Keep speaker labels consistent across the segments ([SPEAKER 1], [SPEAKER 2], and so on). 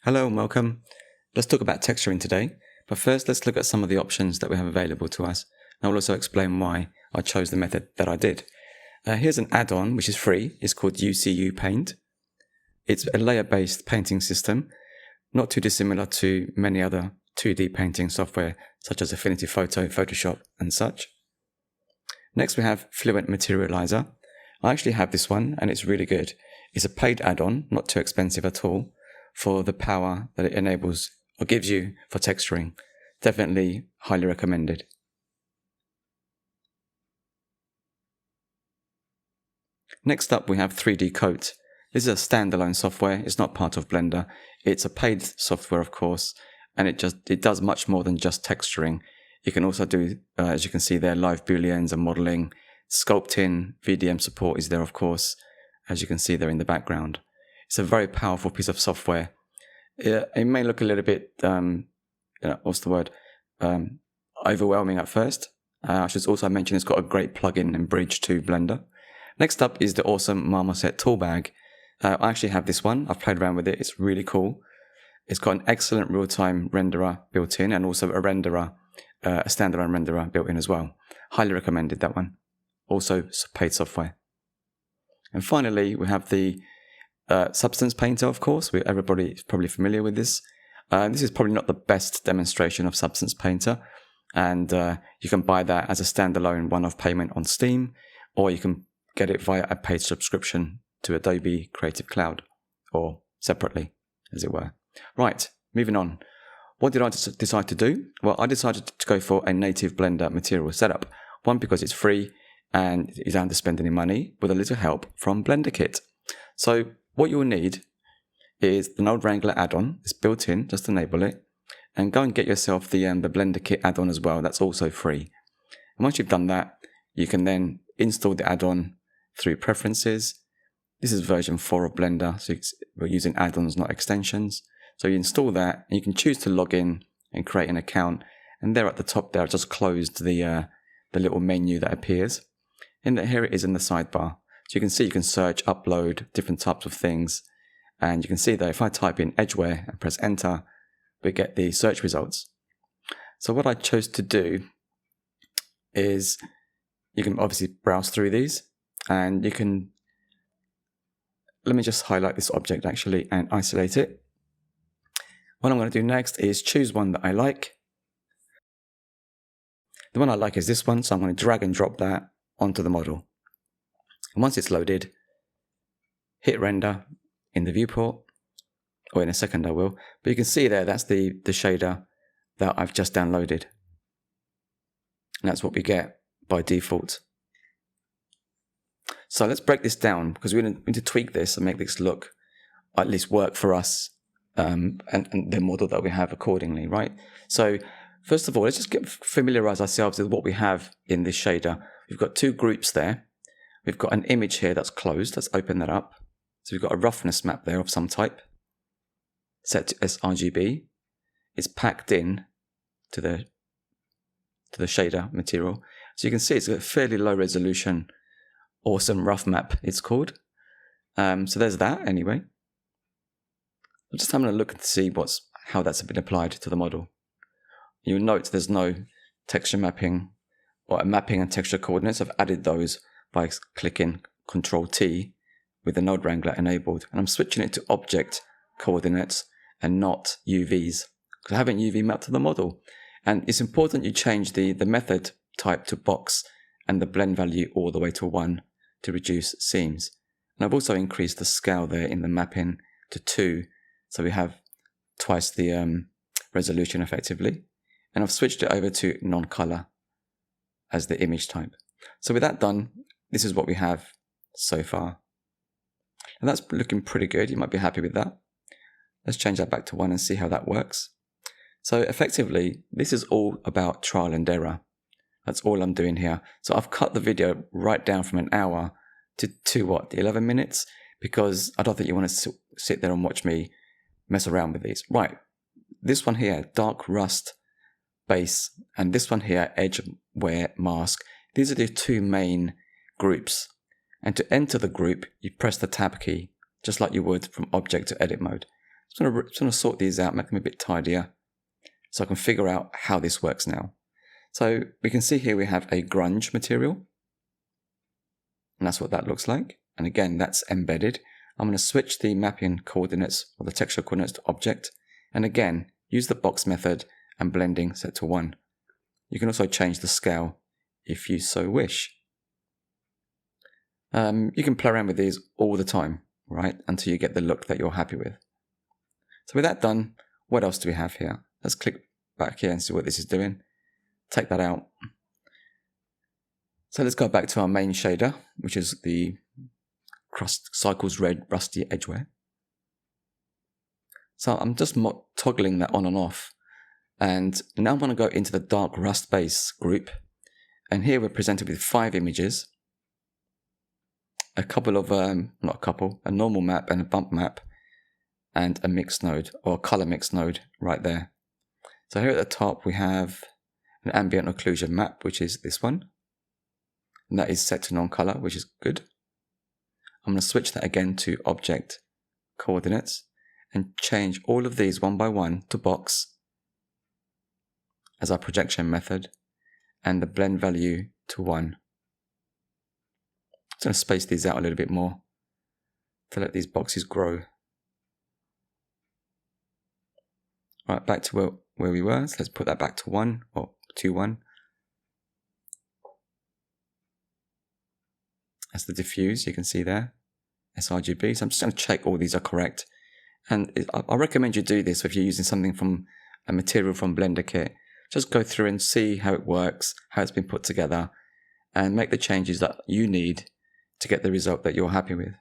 [SPEAKER 1] Hello and welcome. Let's talk about texturing today, but first let's look at some of the options that we have available to us. And I'll also explain why I chose the method that I did. Here's an add-on which is free. It's called UCU Paint. It's a layer-based painting system, not too dissimilar to many other 2D painting software such as Affinity Photo, Photoshop and such. Next we have Fluent Materializer. I actually have this one and it's really good. It's a paid add-on, not too expensive at all, for the power that it enables or gives you for texturing. Definitely highly recommended. Next up we have 3D Coat. This is a standalone software. It's not part of Blender. It's a paid software, of course, and it does much more than just texturing. You can also do, as you can see there, live booleans and modeling. Sculpting, VDM support is there, of course, as you can see there in the background. It's a very powerful piece of software. It may look a little bit, overwhelming at first. I should also mention it's got a great plugin and bridge to Blender. Next up is the awesome Marmoset tool bag. I actually have this one. I've played around with it. It's really cool. It's got an excellent real-time renderer built in and also a renderer, a standalone renderer built in as well. Highly recommended, that one. Also paid software. And finally, we have the Substance Painter, of course. Everybody is probably familiar with this. This is probably not the best demonstration of Substance Painter. And you can buy that as a standalone one-off payment on Steam, or you can get it via a paid subscription to Adobe Creative Cloud, or separately, as it were. Right, moving on. What did I decide to do? Well, I decided to go for a native Blender material setup. One, because it's free and you don't have to spend any money, with a little help from BlenderKit. So what you will need is the Node Wrangler add-on. It's built in, just enable it. And go and get yourself the BlenderKit add-on as well. That's also free. And once you've done that, you can then install the add-on through Preferences. This is version 4 of Blender, so we're using add-ons, not extensions. So you install that, and you can choose to log in and create an account. And there at the top there, I've just closed the little menu that appears. And here it is in the sidebar. So you can see you can search, upload different types of things. And you can see that if I type in Edgeware and press enter, we get the search results. So what I chose to do is you can obviously browse through these, and you can, let me just highlight this object actually and isolate it. What I'm going to do next is choose one that I like. The one I like is this one, so I'm going to drag and drop that onto the model. And once it's loaded, hit render in the viewport, or in a second I will, but you can see there that's the shader that I've just downloaded. And that's what we get by default. So let's break this down, because we need to tweak this and make this look, at least work for us, and the model that we have accordingly, right? So first of all, let's just familiarize ourselves with what we have in this shader. We've got two groups there. We've got an image here that's closed. Let's open that up. So we've got a roughness map there of some type, set to sRGB. It's packed in to the shader material. So you can see it's a fairly low resolution, awesome rough map, it's called. So there's that anyway. I'm just having a look to see how that's been applied to the model. You'll note there's no texture mapping or mapping and texture coordinates. I've added those by clicking Ctrl-T with the Node Wrangler enabled. And I'm switching it to object coordinates and not UVs, because I haven't UV mapped to the model. And it's important you change the method type to box and the blend value all the way to 1 to reduce seams. And I've also increased the scale there in the mapping to 2, so we have twice the resolution effectively. And I've switched it over to non-color as the image type. So with that done, this is what we have so far. And that's looking pretty good. You might be happy with that. Let's change that back to 1 and see how that works. So effectively, this is all about trial and error. That's all I'm doing here. So I've cut the video right down from an hour to what, 11 minutes? Because I don't think you want to sit there and watch me mess around with these. Right, this one here, dark rust base, and this one here, Edgeware mask. These are the two main groups. And to enter the group, you press the tab key, just like you would from object to edit mode. I'm just going to sort these out, make them a bit tidier, so I can figure out how this works now. So we can see here we have a grunge material, and that's what that looks like. And again, that's embedded. I'm going to switch the mapping coordinates or the texture coordinates to object, and again, use the box method and blending set to 1. You can also change the scale if you so wish. You can play around with these all the time, right, until you get the look that you're happy with. So with that done, what else do we have here? Let's click back here and see what this is doing. Take that out. So let's go back to our main shader, which is the Cycles Red Rusty Edgeware. So I'm just toggling that on and off. And now I'm going to go into the dark rust base group. And here we're presented with 5 images. A couple of, a normal map and a bump map. And a mix node, or a color mix node right there. So here at the top we have an ambient occlusion map, which is this one. And that is set to non-color, which is good. I'm going to switch that again to object coordinates and change all of these one by one to box as our projection method, and the blend value to 1. I'm going to space these out a little bit more to let these boxes grow. Right, back to where we were, so let's put that back to 1, or to 1. That's the diffuse, you can see there, sRGB. So I'm just going to check all these are correct. And I recommend you do this if you're using something from a material from Blender Kit. Just go through and see how it works, how it's been put together, and make the changes that you need to get the result that you're happy with.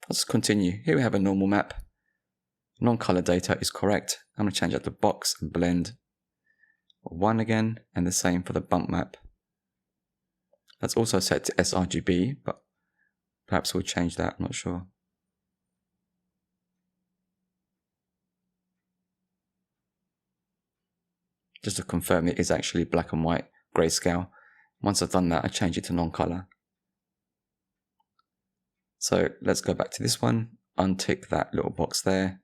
[SPEAKER 1] Let's continue. Here we have a normal map. Non-color data is correct. I'm going to change that to box and blend 1 again, and the same for the bump map. That's also set to sRGB, but perhaps we'll change that, I'm not sure. Just to confirm it is actually black and white grayscale. Once I've done that, I change it to non-color. So let's go back to this one, untick that little box there.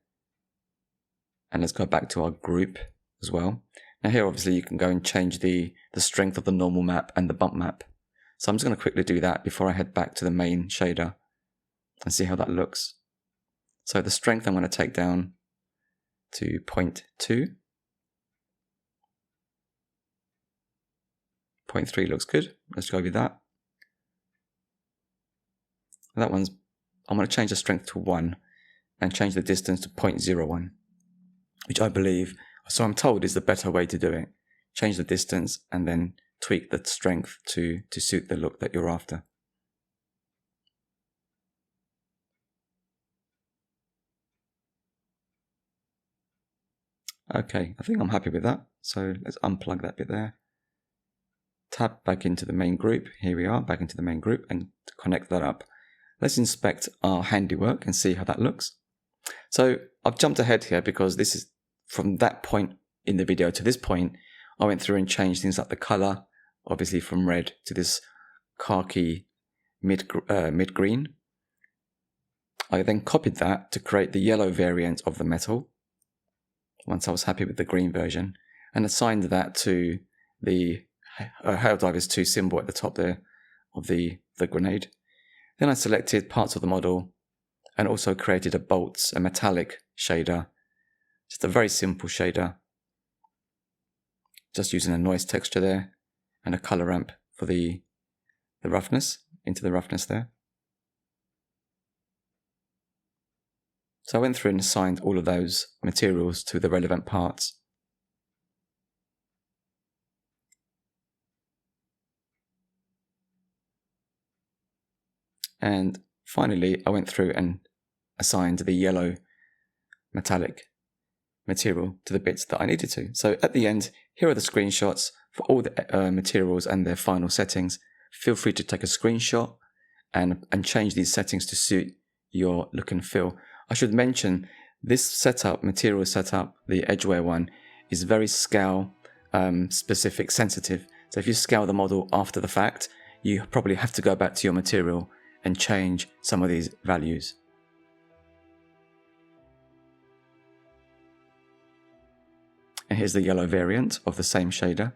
[SPEAKER 1] And let's go back to our group as well. Now here obviously you can go and change the strength of the normal map and the bump map. So I'm just going to quickly do that before I head back to the main shader and see how that looks. So the strength I'm going to take down to 0.2. 0.3 looks good. Let's go with that. That one's, I'm going to change the strength to 1 and change the distance to 0.01. Which I believe, so I'm told, is the better way to do it. Change the distance and then tweak the strength to suit the look that you're after. Okay, I think I'm happy with that. So let's unplug that bit there. Tab back into the main group. Here we are, back into the main group, and connect that up. Let's inspect our handiwork and see how that looks. So I've jumped ahead here because this is from that point in the video to this point. I went through and changed things like the color, obviously from red to this khaki mid green. I then copied that to create the yellow variant of the metal once I was happy with the green version, and assigned that to the Helldivers 2 symbol at the top there of the grenade. Then I selected parts of the model and also created a metallic shader. Just a very simple shader. Just using a noise texture there and a color ramp for the roughness, into the roughness there. So I went through and assigned all of those materials to the relevant parts. And finally, I went through and assigned the yellow metallic material to the bits that I needed to. So at the end, here are the screenshots for all the materials and their final settings. Feel free to take a screenshot and change these settings to suit your look and feel. I should mention this setup, material setup, the edgeware one, is very scale specific sensitive. So if you scale the model after the fact, you probably have to go back to your material and change some of these values. And here's the yellow variant of the same shader.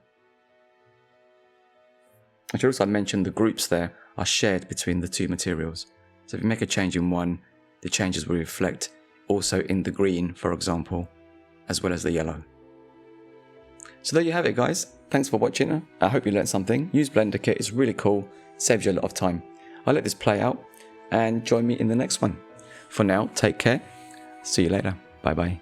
[SPEAKER 1] I should also mention the groups there are shared between the two materials. So if you make a change in one, the changes will reflect also in the green, for example, as well as the yellow. So there you have it, guys. Thanks for watching. I hope you learned something. Use BlenderKit, it's really cool, saves you a lot of time. I'll let this play out and join me in the next one. For now, take care. See you later. Bye bye.